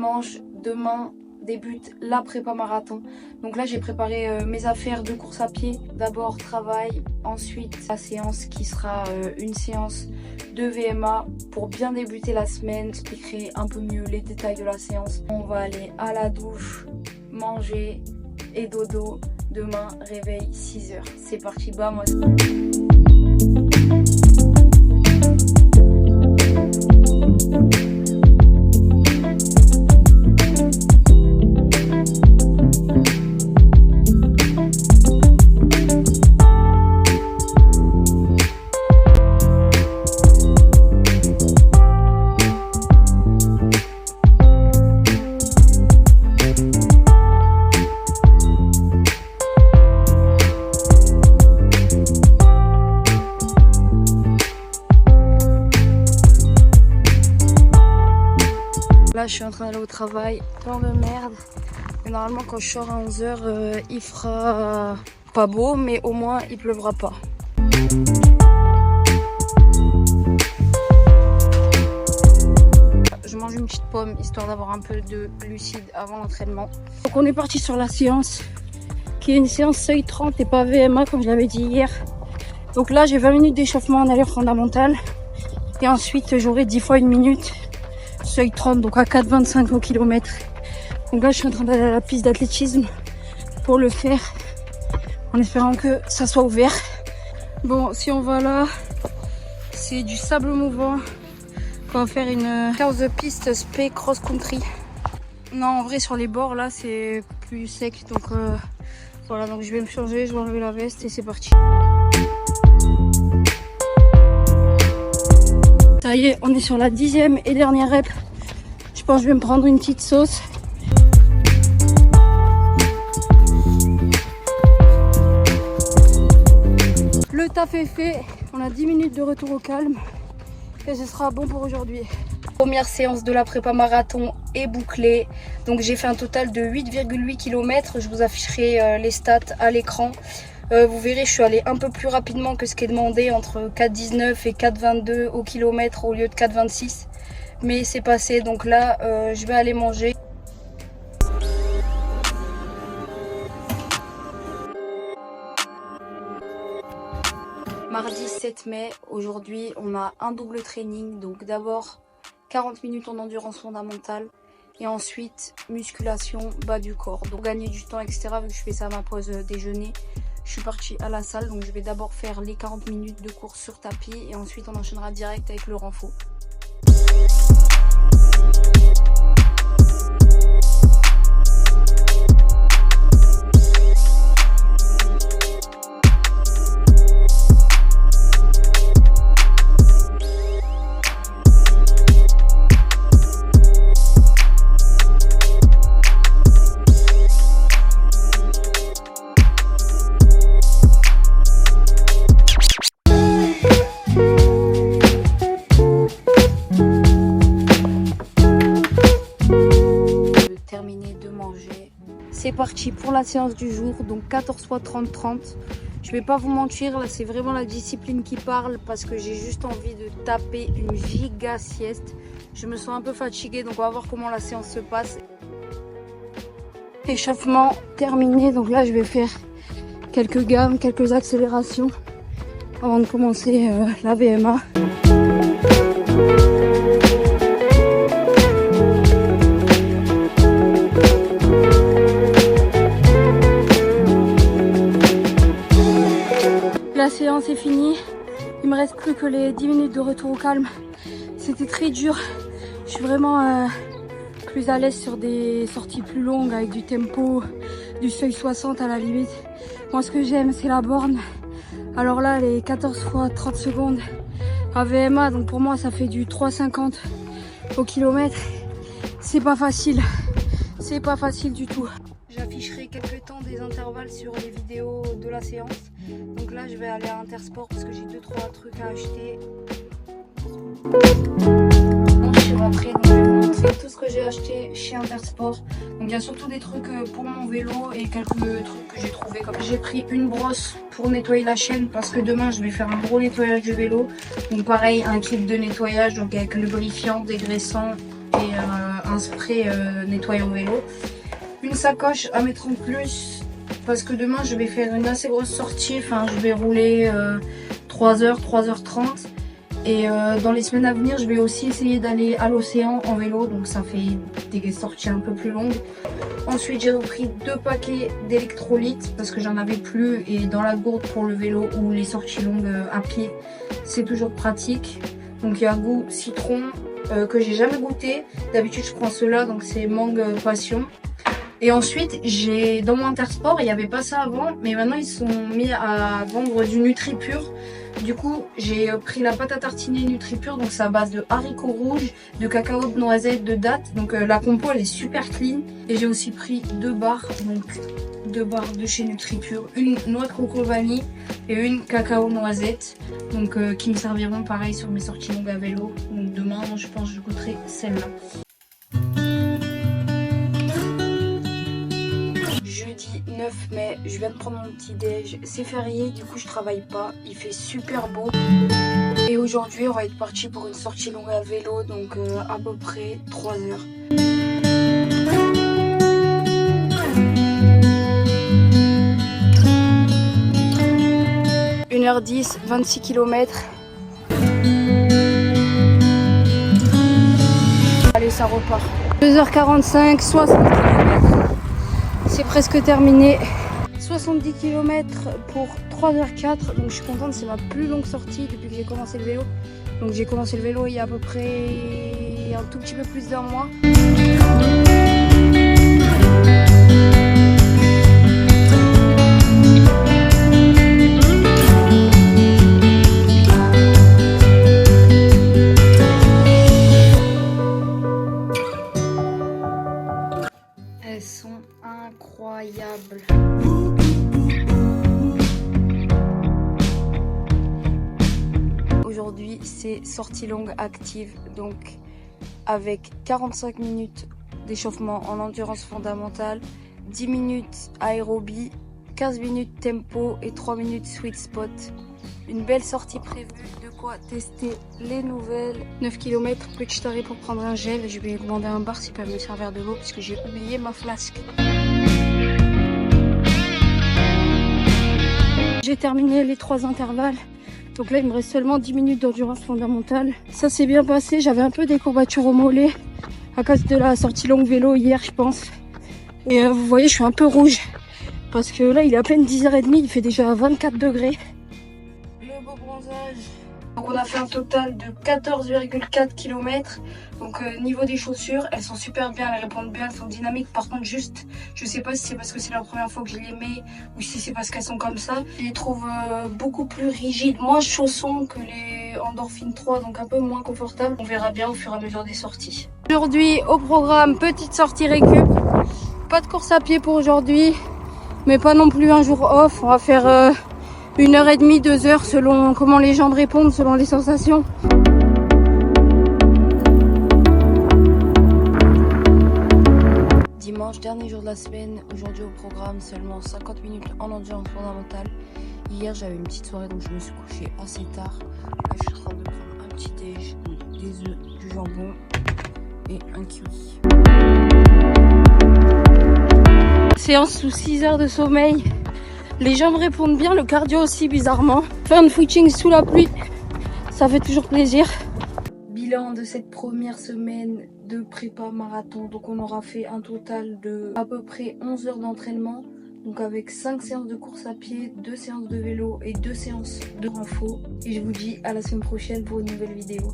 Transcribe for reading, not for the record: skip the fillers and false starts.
dimanche, demain débute la prépa marathon. Donc là j'ai préparé mes affaires de course à pied. D'abord travail, ensuite la séance qui sera une séance de VMA pour bien débuter la semaine. J'expliquerai un peu mieux les détails de la séance. On va aller à la douche, manger et dodo. Demain réveil 6h. C'est parti, bah moi. Là, je suis en train d'aller au travail, temps de merde. Et normalement, quand je sors à 11h, il fera pas beau, mais au moins il pleuvra pas. Je mange une petite pomme histoire d'avoir un peu de glucides avant l'entraînement. Donc, on est parti sur la séance qui est une séance seuil 30 et pas VMA comme je l'avais dit hier. Donc là, j'ai 20 minutes d'échauffement en allure fondamentale et ensuite j'aurai 10 fois 1 minute. Seuil 30, donc à 4,25 au kilomètre. Donc là je suis en train d'aller à la piste d'athlétisme pour le faire en espérant que ça soit ouvert. Bon, si on va là, c'est du sable mouvant. On va faire une séance de piste spé cross country. Non, en vrai sur les bords là c'est plus sec, donc voilà, donc je vais me changer, je vais enlever la veste et c'est parti. Ça y est, on est sur la 10e et dernière rep. Je pense que je vais me prendre une petite sauce. Le taf est fait. On a 10 minutes de retour au calme. Et ce sera bon pour aujourd'hui. Première séance de la prépa marathon est bouclée. Donc j'ai fait un total de 8,8 km. Je vous afficherai les stats à l'écran. Vous verrez, je suis allée un peu plus rapidement que ce qui est demandé, entre 4,19 et 4,22 au kilomètre au lieu de 4,26. Mais c'est passé, donc là, je vais aller manger. Mardi 7 mai, aujourd'hui, on a un double training. Donc d'abord, 40 minutes en endurance fondamentale. Et ensuite, musculation, bas du corps. Donc gagner du temps, etc. Vu que je fais ça à ma pause déjeuner. Je suis partie à la salle, donc je vais d'abord faire les 40 minutes de course sur tapis et ensuite on enchaînera direct avec le renfort. C'est parti pour la séance du jour, donc 14 fois 30-30. Je vais pas vous mentir, là c'est vraiment la discipline qui parle parce que j'ai juste envie de taper une giga sieste. Je me sens un peu fatiguée, donc on va voir comment la séance se passe. Échauffement terminé, donc là je vais faire quelques gammes, quelques accélérations avant de commencer la VMA. La séance est finie, il me reste plus que les 10 minutes de retour au calme. C'était très dur, je suis vraiment plus à l'aise sur des sorties plus longues avec du tempo, du seuil 60 à la limite. Moi ce que j'aime c'est la borne. Alors là les 14 fois 30 secondes à VMA, donc pour moi ça fait du 3,50 au kilomètre. C'est pas facile du tout. J'afficherai quelques temps des intervalles sur les vidéos de la séance. Donc là je vais aller à Intersport parce que j'ai 2-3 trucs à acheter. Donc je suis rentrée, donc je vais vous montrer tout ce que j'ai acheté chez Intersport. Donc il y a surtout des trucs pour mon vélo et quelques trucs que j'ai trouvé. Comme j'ai pris une brosse pour nettoyer la chaîne parce que demain je vais faire un gros nettoyage du vélo. Donc pareil, un kit de nettoyage donc avec lubrifiant, dégraissant et un un spray nettoyant vélo. Une sacoche à mettre en plus parce que demain je vais faire une assez grosse sortie. Enfin, je vais rouler 3h, 3h30. Et dans les semaines à venir, je vais aussi essayer d'aller à l'océan en vélo. Donc ça fait des sorties un peu plus longues. Ensuite, j'ai repris 2 paquets d'électrolytes parce que j'en avais plus. Et dans la gourde pour le vélo ou les sorties longues à pied, c'est toujours pratique. Donc il y a goût citron que j'ai jamais goûté. D'habitude, je prends ceux-là. Donc c'est mangue passion. Et ensuite, j'ai dans mon Intersport, il n'y avait pas ça avant. Mais maintenant, ils sont mis à vendre du NutriPure. Du coup, j'ai pris la pâte à tartiner NutriPure, donc c'est à base de haricots rouges, de cacao, de noisettes, de dattes. Donc la compo elle est super clean. Et j'ai aussi pris 2 barres, donc 2 barres de chez NutriPure, une noix de coco vanille et une cacao noisette. Donc qui me serviront pareil sur mes sorties longues à vélo. Donc demain, je pense que je goûterai celle-là. Jeudi 9 mai, je viens de prendre mon petit déj, c'est férié, du coup je travaille pas, il fait super beau. Et aujourd'hui on va être parti pour une sortie longue à vélo, donc à peu près 3 heures. « 1h10, 26 km. Allez, ça repart. 2h45, 60 km. C'est presque terminé. 70 km pour 3h04. Donc je suis contente, c'est ma plus longue sortie depuis que j'ai commencé le vélo. Donc j'ai commencé le vélo il y a à peu près un tout petit peu plus d'un mois. Elles sont incroyables. Aujourd'hui, c'est sortie longue active, donc avec 45 minutes d'échauffement en endurance fondamentale, 10 minutes aérobie, 15 minutes tempo et 3 minutes sweet spot. Une belle sortie prévue, de quoi tester les nouvelles. 9 km, petit arrêt pour prendre un gel. Je vais demander à un bar s'il peut me servir de l'eau puisque j'ai oublié ma flasque. J'ai terminé les 3 intervalles. Donc là, il me reste seulement 10 minutes d'endurance fondamentale. Ça s'est bien passé. J'avais un peu des courbatures au mollet à cause de la sortie longue vélo hier, je pense. Et vous voyez, je suis un peu rouge. Parce que là, il est à peine 10h30. Il fait déjà 24 degrés. Le beau bronzage. Donc on a fait un total de 14,4 km. Donc niveau des chaussures, elles sont super bien, elles répondent bien, elles sont dynamiques. Par contre juste, je sais pas si c'est parce que c'est la première fois que je les mets ou si c'est parce qu'elles sont comme ça. Je les trouve beaucoup plus rigides, moins chaussons que les Endorphine 3, donc un peu moins confortables. On verra bien au fur et à mesure des sorties. Aujourd'hui au programme, petite sortie récup. Pas de course à pied pour aujourd'hui, mais pas non plus un jour off. On va faire 1h30, 2 heures selon comment les jambes répondent, selon les sensations. Dimanche, dernier jour de la semaine. Aujourd'hui au programme, seulement 50 minutes en endurance fondamentale. Hier j'avais une petite soirée donc je me suis couchée assez tard. Là je suis en train de prendre un petit déj, des œufs, du jambon et un kiwi. Séance sous 6 heures de sommeil. Les jambes répondent bien, le cardio aussi bizarrement. Faire un footing sous la pluie, ça fait toujours plaisir. Bilan de cette première semaine de prépa marathon. Donc on aura fait un total de à peu près 11 heures d'entraînement. Donc avec 5 séances de course à pied, 2 séances de vélo et 2 séances de renfo. Et je vous dis à la semaine prochaine pour une nouvelle vidéo.